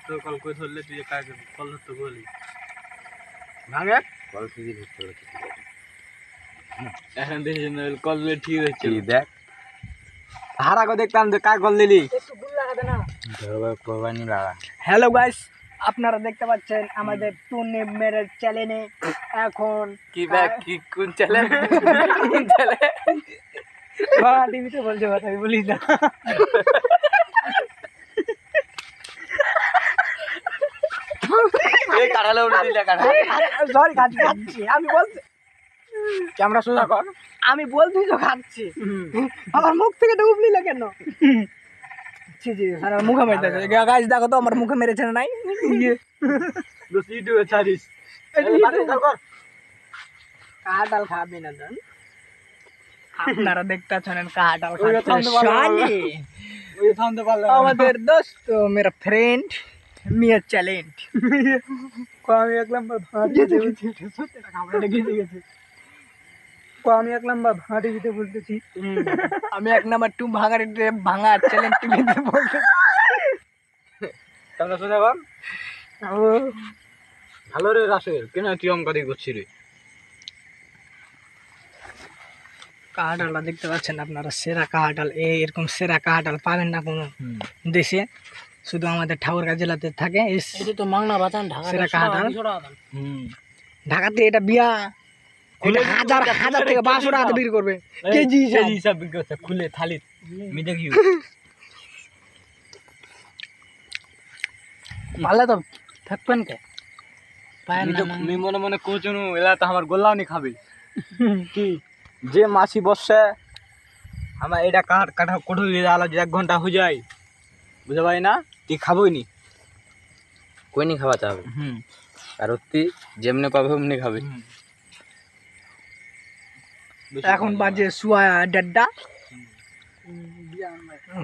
তো কল করে ধরলে তুই কাজ কল ধরতে বলি ভাঙে কল থেকে ধরতে এখন দেখি কল ঠিক হচ্ছে দেখ হারা को देखता हम का কল দিলি একটু গুল লাগাতে না। কোরবানি লাগা হ্যালো গাইস, আপনারা দেখতে পাচ্ছেন আমাদের টুনে মেরে চ্যানেলে এখন কি ব্যাগ কি কোন চ্যানেল কোন চ্যানেল বাবা টিভিতে বলছে কথা আমি বলি না। এই কাটালে উড়ে দিলা কাটা সরি খাচ্ছি আমি বলছি ক্যামেরা সোজা কর আমি বলছি তো খাচ্ছি আমার মুখ থেকে তো উবলি লাগে কেন জি জি স্যার মুখে মেরেছে গাইস দেখো তো আমার মুখে মেরেছে না নাই দোস্ত ইউটিউবে ছাড়িস কাঁঠাল খাবে না জান আপনারা দেখতে আছেন কাঁঠাল খাচ্ছে ওই থামতে পারলাম আমাদের দোস্ত মেরা ফ্রেন্ড মিয়া চ্যালেঞ্জ আমি এক নাম্বার ভাঁটি দিতে সত্যি টাকা আমরা গেছে গেছে আমি এক নাম্বার ভাঁটি দিতে বলতেছি আমি এক নাম্বার টু ভাঙা চ্যালেঞ্জ টিভিতে বলতেছি ক্যামেরা সোজা কর ভালো রে রাসেল কেন তুই অঙ্কারি করছিস রে কাঁঠালটা দেখতে পাচ্ছেন আপনারা, সেরা কাঁঠাল। এরকম সেরা কাঁঠাল পাবেন না কোনো দেশে, শুধু আমাদের ঠাকুরগাঁ জেলাতে থাকে। এটা তো মাংনা বাতান ঢাকা সেরা কাঁঠাল ঢাকাতে এটা বিয়া এটা হাজার হাজার থেকে 500 টাকাতে বিক্রি করবে কেজি হিসাব বিক্রি করছে খুলে থালি আমি দেখি ভালো তো থাকবেন কে পায় না আমি মনে মনে কোচনু এলা তো আমার গোল্লাও নি খাবে কি যে মাছি বসে আমার এটা কাটা কোঠো আলো 1 ঘন্টা হয়ে যায় বুঝতে পারি না তুই খাবই নি কই নি খাওয়া চাবে আর তুই যেমনে পাবে অমনি খাবে এখন বাজে সোয়া 1:30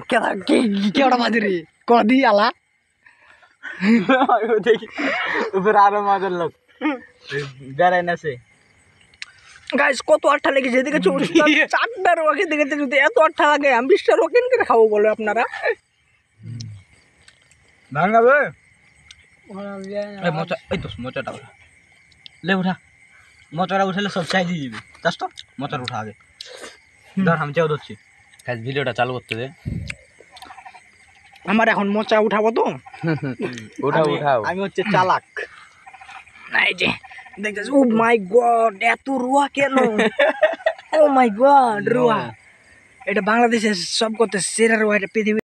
কেডা কেডা বাজে রে কদি আলা দেখি উপর আরো মজার লোক বেড়াই নাছে গাইস কত আঠা লেগেছে এদিকে 4টা রোকে দেখেছে, যদি এত আঠা লাগে আমি 20টা রোকেন করে খাবো বলো আপনারা ভাঙাবে এই মোচা এই তো মোচাটা উঠা লে উঠা মোচাটা উঠালে সব চাই দিয়ে দিবি চাস তো মোচাটা উঠা আগে ধর আমি চাও ধরছি কাজ ভিডিওটা চালু করতে দে আমার এখন মোচা উঠাবো তো উঠাও আমি হচ্ছে চালাক নাই যে দেখতেছ ও মাই গড এত রুয়া কেন ও মাই গড রুয়া এটা বাংলাদেশের সব করতে সেরা রুয়া এটা পৃথিবী